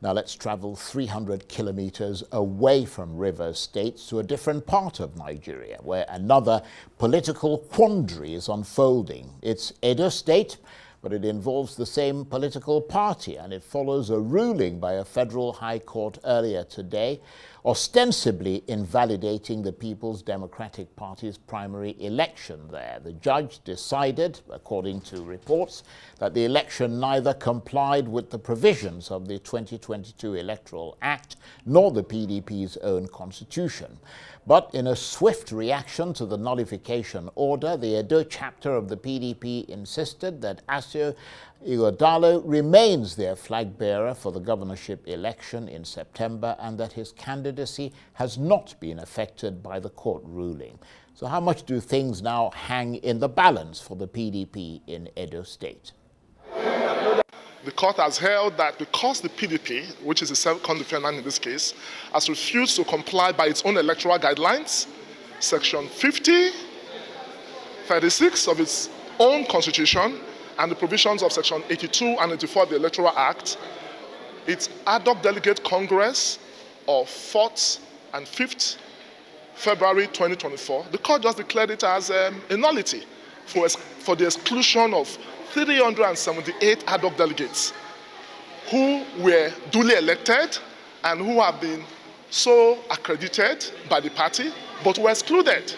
Now let's travel 300 kilometers away from Rivers State to a different part of Nigeria, where another political quandary is unfolding. It's Edo State, but it involves the same political party, and it follows a ruling by a federal high court earlier today, ostensibly invalidating the People's Democratic Party's primary election there. The judge decided, according to reports, that the election neither complied with the provisions of the 2022 Electoral Act nor the PDP's own constitution. But in a swift reaction to the nullification order, the Edo chapter of the PDP insisted that Asio Ighodalo remains their flag bearer for the governorship election in September and that his candidacy has not been affected by the court ruling. So how much do things now hang in the balance for the PDP in Edo State? The court has held that because the PDP, which is the second defendant in this case, has refused to comply by its own electoral guidelines, section 50, 36 of its own constitution, and the provisions of section 82 and 84 of the Electoral Act, its ad hoc delegate congress of 4th and 5th February 2024, the court just declared it as a nullity for the exclusion of 378 ad hoc delegates who were duly elected and who have been so accredited by the party, but were excluded.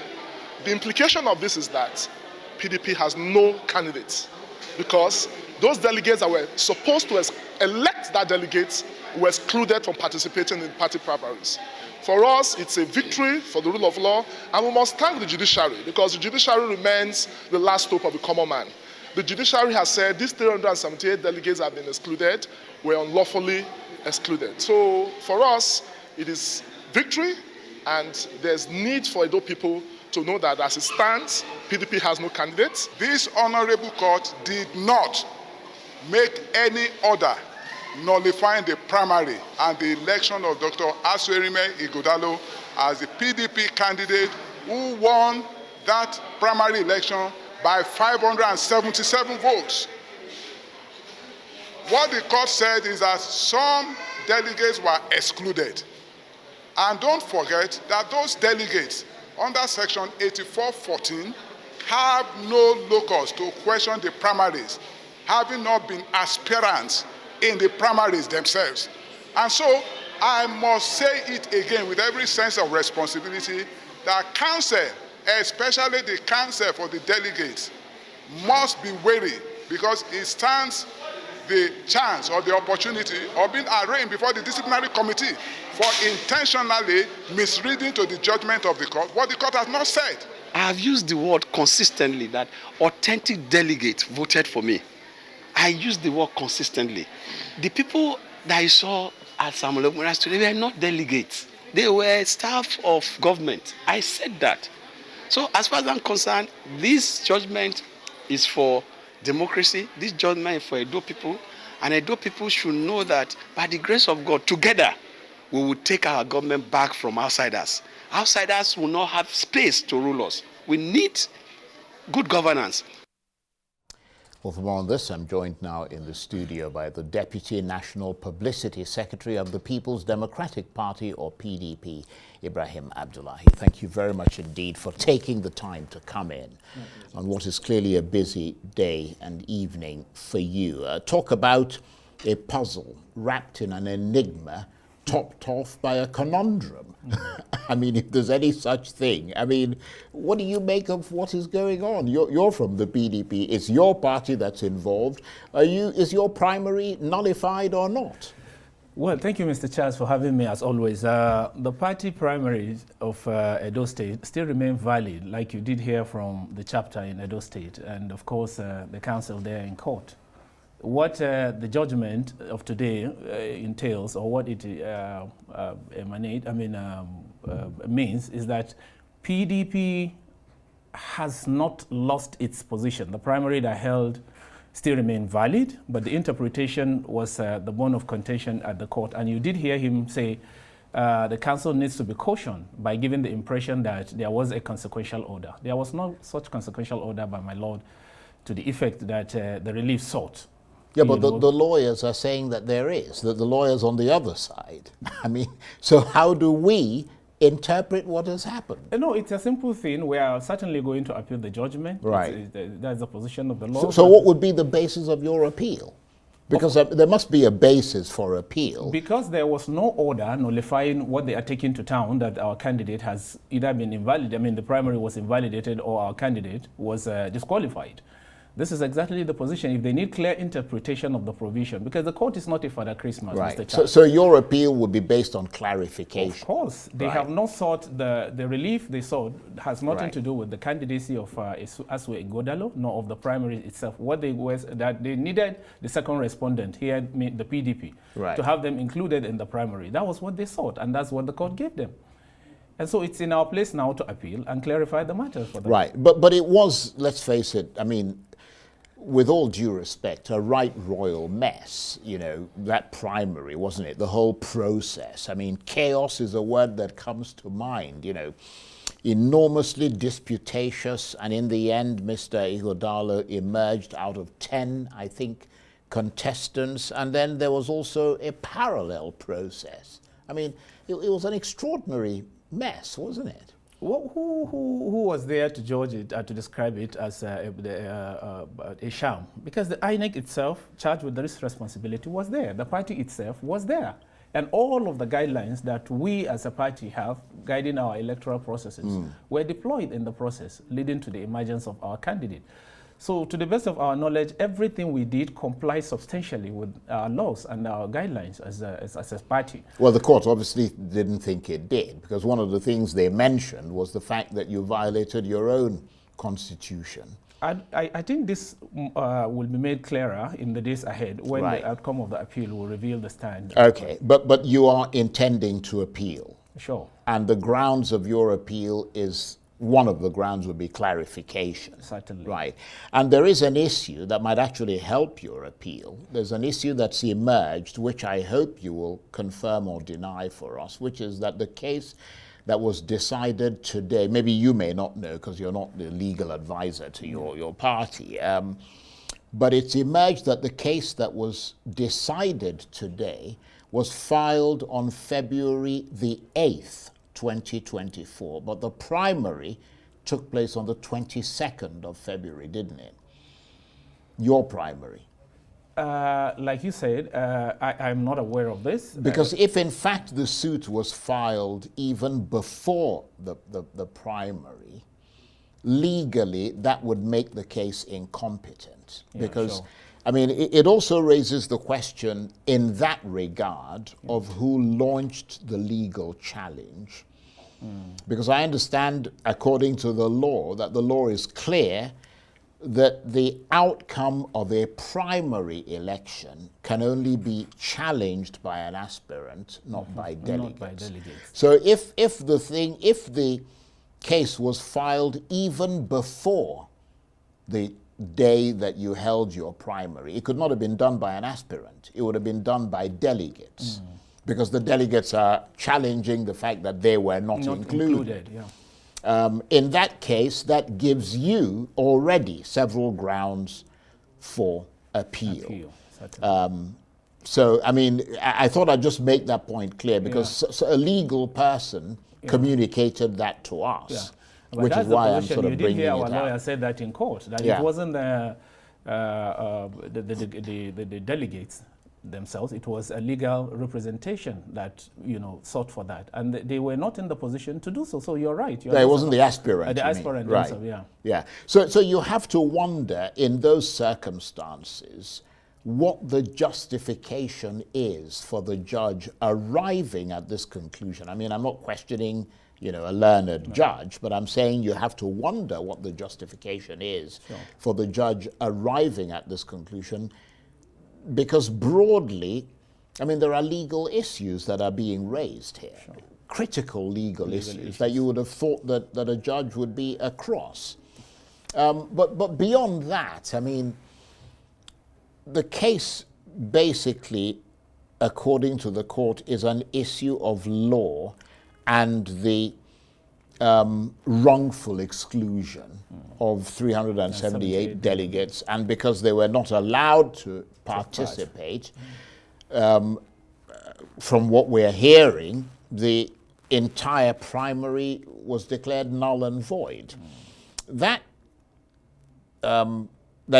The implication of this is that PDP has no candidates, because those delegates that were supposed to elect that delegates were excluded from participating in party primaries. For us, it's a victory for the rule of law, and we must thank the judiciary, because the judiciary remains the last hope of the common man. The judiciary has said these 378 delegates have been excluded, were unlawfully excluded. So for us, it is victory, and there's need for Edo people to know that as it stands, PDP has no candidates. This honorable court did not make any order nullifying the primary and the election of Dr. Asio Ighodalo as the PDP candidate who won that primary election by 577 votes. What the court said is that some delegates were excluded. And don't forget that those delegates under section 8414 have no locus to question the primaries, having not been aspirants in the primaries themselves. And so I must say it again with every sense of responsibility that counsel, especially the counsel for the delegates, must be wary, because it stands the chance or the opportunity of being arraigned before the disciplinary committee for intentionally misreading to the judgment of the court what the court has not said. I have used the word consistently that authentic delegates voted for me. I used the word consistently. The people that I saw at Samuel Okmuras today were not delegates. They were staff of government. I said that. So as far as I'm concerned, this judgment is for democracy. This judgment is for Edo people. And Edo people should know that by the grace of God, together, we will take our government back from outsiders. Outsiders will not have space to rule us. We need good governance. Well, for more on this, I'm joined now in the studio by the Deputy National Publicity Secretary of the People's Democratic Party, or PDP, Ibrahim Abdullahi. Thank you very much indeed for taking the time to come in on what is clearly a busy day and evening for you. Talk about a puzzle wrapped in an enigma, topped off by a conundrum. I mean, if there's any such thing. I mean, what do you make of what is going on? You're from the PDP. It's your party that's involved. Is your primary nullified or not? Well, thank you, Mr. Charles, for having me, as always. The party primaries of Edo State still remain valid, like you did hear from the chapter in Edo State, and of course, the council there in court. What the judgment of today entails, or what it means, is that PDP has not lost its position. The primary that held still remain valid, but the interpretation was the bone of contention at the court. And you did hear him say the council needs to be cautioned by giving the impression that there was a consequential order. There was no such consequential order by my lord to the effect that the relief sought. Yeah, but the lawyers are saying that there is, that the lawyers on the other side. I mean, so how do we interpret what has happened? No, it's a simple thing. We are certainly going to appeal the judgment. Right. That's the position of the law. So what would be the basis of your appeal? Because there must be a basis for appeal. Because there was no order nullifying what they are taking to town that our candidate has either been invalidated, I mean the primary was invalidated or our candidate was disqualified. This is exactly the position. If they need clear interpretation of the provision, because the court is not a Father Christmas, Right. Mr. Charles. So your appeal would be based on clarification. Of course. They Right. have not sought the relief they sought has nothing Right. to do with the candidacy of Asue Igodalo, nor of the primary itself. What they was that they needed the second respondent here, the PDP, Right. to have them included in the primary. That was what they sought, and that's what the court gave them. And so it's in our place now to appeal and clarify the matter for them. Right. But it was, let's face it, I mean, with all due respect, a right royal mess, you know, that primary, wasn't it? The whole process. I mean, chaos is a word that comes to mind, you know, enormously disputatious, and in the end, Mr. Ighodalo emerged out of 10, I think, contestants, and then there was also a parallel process. I mean, it was an extraordinary mess, wasn't it? Who was there to judge it, to describe it as a sham? Because the INEC itself, charged with this responsibility, was there. The party itself was there. And all of the guidelines that we as a party have guiding our electoral processes were deployed in the process, leading to the emergence of our candidate. So to the best of our knowledge, everything we did complies substantially with our laws and our guidelines as a party. Well, the court obviously didn't think it did, because one of the things they mentioned was the fact that you violated your own constitution. I think this will be made clearer in the days ahead when Right. the outcome of the appeal will reveal the stand. Okay, but you are intending to appeal. Sure. And the grounds of your appeal is, one of the grounds would be clarification. Certainly. Right. And there is an issue that might actually help your appeal. There's an issue that's emerged, which I hope you will confirm or deny for us, which is that the case that was decided today, maybe you may not know because you're not the legal advisor to your party, but it's emerged that the case that was decided today was filed on February the 8th, 2024, but the primary took place on the 22nd of February, didn't it? Your primary. Like you said, I'm not aware of this. Because if in fact the suit was filed even before the primary, legally that would make the case incompetent. Yeah, because, sure. I mean, it also raises the question in that regard of who launched the legal challenge. Because I understand, according to the law, that the law is clear that the outcome of a primary election can only be challenged by an aspirant, not by delegates. Not by delegates. So if the case was filed even before the day that you held your primary, it could not have been done by an aspirant. It would have been done by delegates. Because the delegates are challenging the fact that they were not included. Yeah. In that case, that gives you already several grounds for appeal. So, I mean, I thought I'd just make that point clear, because a legal person communicated that to us, which is why I'm sort of bringing it out. You did hear our lawyer said that in court, that it wasn't the delegates themselves, it was a legal representation that, you know, sought for that, and they were not in the position to do so. So you're right. It wasn't the aspirant. The aspirant, right? Also, yeah. So you have to wonder in those circumstances what the justification is for the judge arriving at this conclusion. I mean, I'm not questioning, you know, a learned judge, but I'm saying you have to wonder what the justification is for the judge arriving at this conclusion. Because broadly, I mean, there are legal issues that are being raised here, critical legal issues that you would have thought that a judge would be across. But beyond that, I mean, the case basically, according to the court, is an issue of law, and the wrongful exclusion of 378 delegates, and because they were not allowed to participate, from what we're hearing, the entire primary was declared null and void. That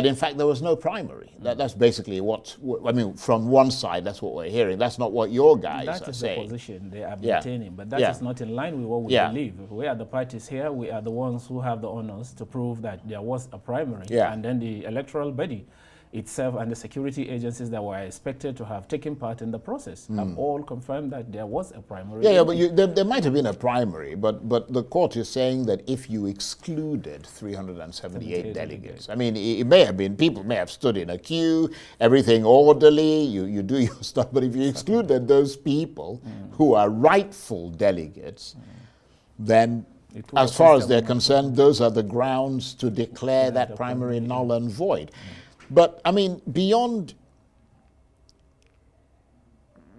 in fact there was no primary. That's basically what, I mean, from one side, that's what we're hearing. That's not what your guys are saying. That is the position they are maintaining, but that is not in line with what we believe. We are the parties here, we are the ones who have the honors to prove that there was a primary, and then the electoral body itself and the security agencies that were expected to have taken part in the process have all confirmed that there was a primary. But there might have been a primary, but the court is saying that if you excluded 378 delegates, I mean, it may have been, people may have stood in a queue, everything orderly, you do your stuff, but if you excluded those people who are rightful delegates, then as far as they're concerned, those are the grounds to declare that primary null and void. But, I mean, beyond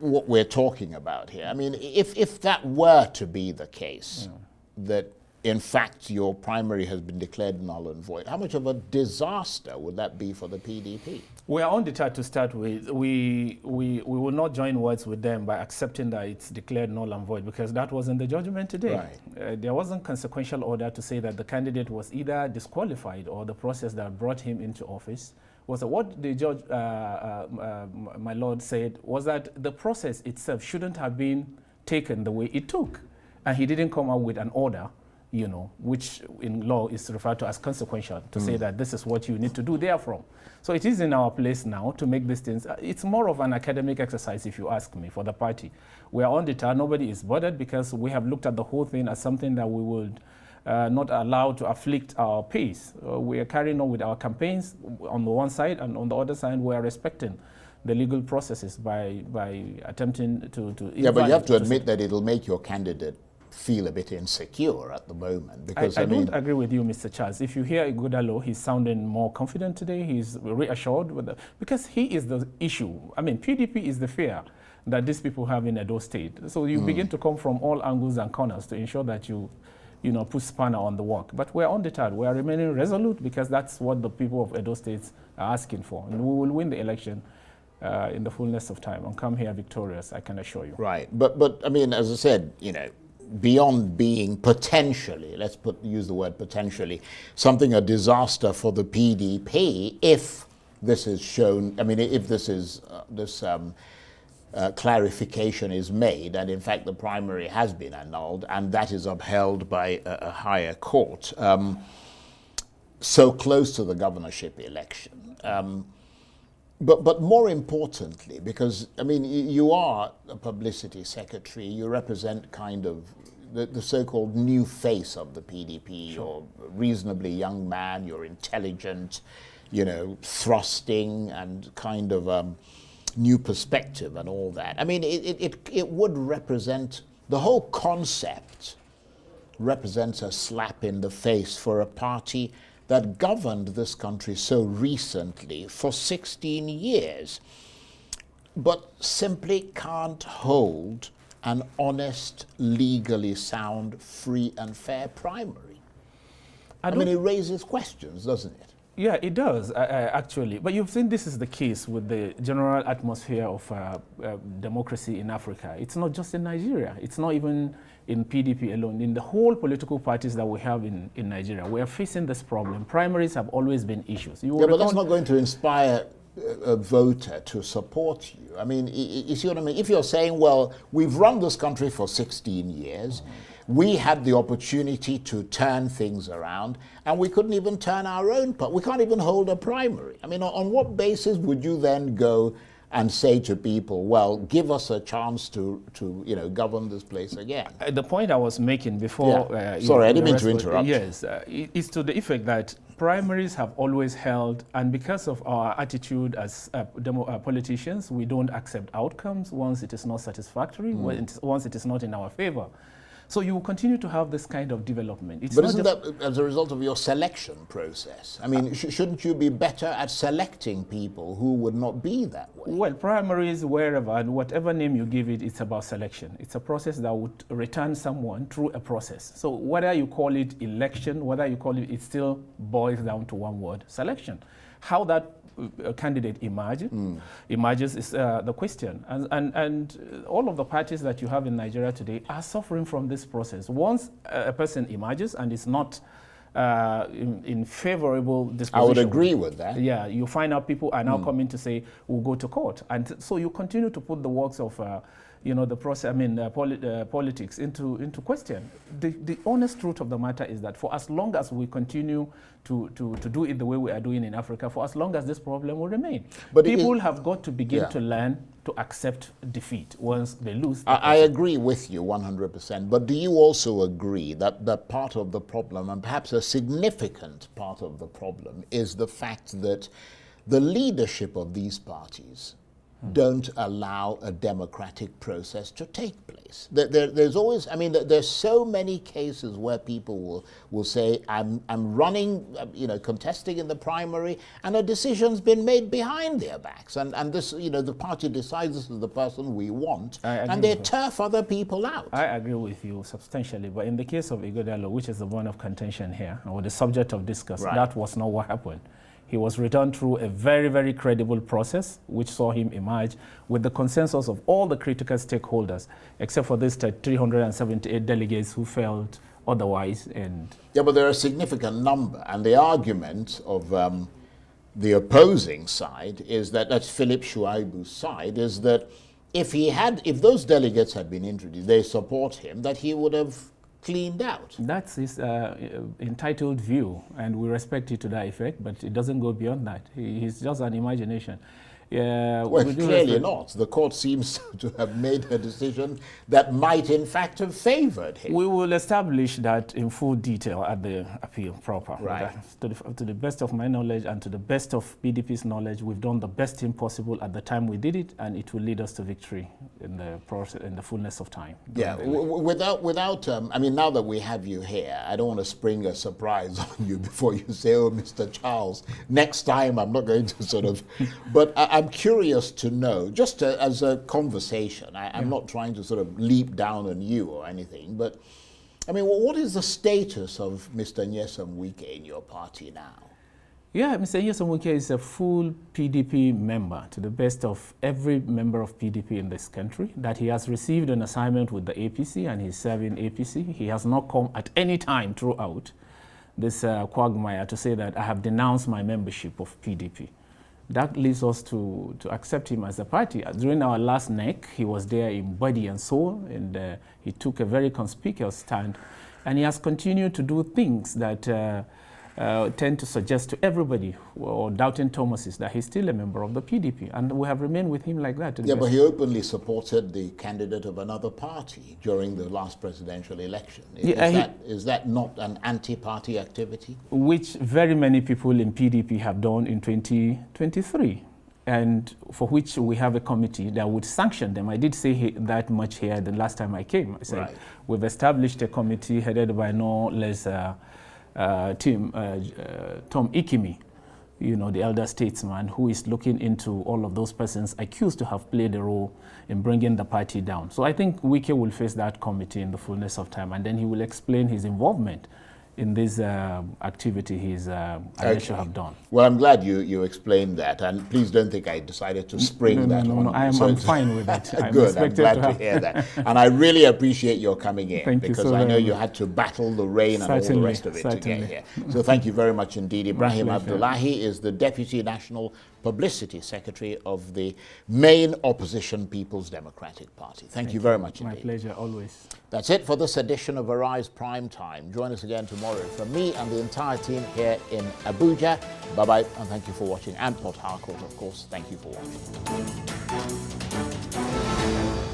what we're talking about here, I mean, if that were to be the case, that in fact your primary has been declared null and void, how much of a disaster would that be for the PDP? We are undeterred to start with. We will not join words with them by accepting that it's declared null and void, because that wasn't the judgment today. There wasn't consequential order to say that the candidate was either disqualified or the process that brought him into office was what the judge, my lord, said was that the process itself shouldn't have been taken the way it took. And he didn't come out with an order, you know, which in law is referred to as consequential, to say that this is what you need to do therefrom. So it is in our place now to make these things. It's more of an academic exercise, if you ask me, for the party. We are undeterred. Nobody is bothered, because we have looked at the whole thing as something that we would not allowed to afflict our pace. We are carrying on with our campaigns on the one side, and on the other side we are respecting the legal processes by attempting to but you have to admit that it'll make your candidate feel a bit insecure at the moment, because I don't agree with you, Mr. Charles. If you hear Ighodalo, he's sounding more confident today. He's reassured because he is the issue. I mean, PDP is the fear that these people have in Edo State. So you begin to come from all angles and corners to ensure that you put spanner on the work. But we're undeterred. We are remaining resolute, because that's what the people of Edo State are asking for. And we will win the election in the fullness of time and come here victorious, I can assure you. Right. But I mean, as I said, beyond being potentially, use the word potentially, something a disaster for the PDP, if this is shown, I mean, if this is, clarification is made, and in fact the primary has been annulled, and that is upheld by a higher court, so close to the governorship election. But more importantly, because, I mean, you are a publicity secretary, you represent kind of the so-called new face of the PDP. You're a reasonably young man, you're intelligent, thrusting, and kind of new perspective and all that. I mean, it would represent, the whole concept represents a slap in the face for a party that governed this country so recently for 16 years, but simply can't hold an honest, legally sound, free and fair primary. I mean, it raises questions, doesn't it? Yeah, it does, actually. But you've seen this is the case with the general atmosphere of democracy in Africa. It's not just in Nigeria. It's not even in PDP alone. In the whole political parties that we have in Nigeria, we are facing this problem. Primaries have always been issues. But that's not going to inspire a voter to support you. I mean, you see what I mean? If you're saying, well, we've run this country for 16 years, we had the opportunity to turn things around, and we couldn't even turn our own part. We can't even hold a primary. I mean, on what basis would you then go and say to people, well, give us a chance to govern this place again? The point I was making before... Sorry, I didn't mean to interrupt. Yes, is to the effect that primaries have always held, and because of our attitude as politicians, we don't accept outcomes once it is not satisfactory, once it is not in our favor. So you will continue to have this kind of development. It's But not isn't just that as a result of your selection process? I mean, shouldn't you be better at selecting people who would not be that way? Well, primaries, wherever, and whatever name you give it, it's about selection. It's a process that would return someone through a process. So whether you call it election, whether you call it still boils down to one word: selection. How that candidate emerges is the question. And all of the parties that you have in Nigeria today are suffering from this process. Once a person emerges and is not in favorable disposition. I would agree with that. Yeah, you find out people are now coming to say, we'll go to court. And so you continue to put the works of the process, politics into question. The honest truth of the matter is that for as long as we continue to do it the way we are doing in Africa, for as long as this problem will remain. But people have got to begin to learn to accept defeat once they lose. I agree with you 100%, but do you also agree that part of the problem, and perhaps a significant part of the problem, is the fact that the leadership of these parties don't allow a democratic process to take place? There's always, there's so many cases where people will say, I'm running, contesting in the primary, and a decision's been made behind their backs, and this, the party decides this is the person we want, and they turf other people out. I agree with you substantially, but in the case of Ighodalo, which is the one of contention here, or the subject of discussion, that was not what happened. He was returned through a very, very credible process, which saw him emerge with the consensus of all the critical stakeholders, except for these 378 delegates who felt otherwise. Yeah, but there are a significant number, and the argument of the opposing side is that's Philip Shuaibu's side, is that if those delegates had been introduced, they support him, that he would have cleaned out. That's his entitled view, and we respect it to that effect, but it doesn't go beyond that. He's just an imagination. Well, clearly not. The court seems to have made a decision that might in fact have favored him. We will establish that in full detail at the appeal proper. Right. To the best of my knowledge and to the best of PDP's knowledge, we've done the best thing possible at the time we did it, and it will lead us to victory in the process, in the fullness of time. Yeah, without now that we have you here, I don't want to spring a surprise on you before you say, oh, Mr. Charles, next time I'm not going to sort of, but I'm curious to know, just as a conversation, I'm not trying to sort of leap down on you or anything, but what is the status of Mr. Nyesom Wike in your party now? Yeah, Mr. Nyesom Wike is a full PDP member, to the best of every member of PDP in this country, that he has received an assignment with the APC and he's serving APC. He has not come at any time throughout this quagmire to say that I have denounced my membership of PDP. That leads us to accept him as a party. During our last NEC, he was there in body and soul, and he took a very conspicuous stand. And he has continued to do things that tend to suggest to everybody, or doubting Thomases, that he's still a member of the PDP. And we have remained with him like that. Yeah, but he openly supported the candidate of another party during the last presidential election. Is that not an anti-party activity? Which very many people in PDP have done in 2023, and for which we have a committee that would sanction them. I did say that much here the last time I came. I said, we've established a committee headed by no less Tom Ikimi, the elder statesman, who is looking into all of those persons accused to have played a role in bringing the party down. So I think Wike will face that committee in the fullness of time, and then he will explain his involvement in this activity he's alleged to have done. Well, I'm glad you explained that, and please don't think I decided to spring that on you. I'm fine with it. Good, I'm glad to hear that. And I really appreciate your coming in, because I know you had to battle the rain and all the rest of it to get here. So thank you very much indeed. Ibrahim Abdullahi is the Deputy National Publicity Secretary of the main opposition People's Democratic Party. Thank you very much indeed. My pleasure, always. That's it for this edition of Arise Prime Time. Join us again tomorrow from me and the entire team here in Abuja. Bye-bye, and thank you for watching. And Port Harcourt, of course, thank you for watching.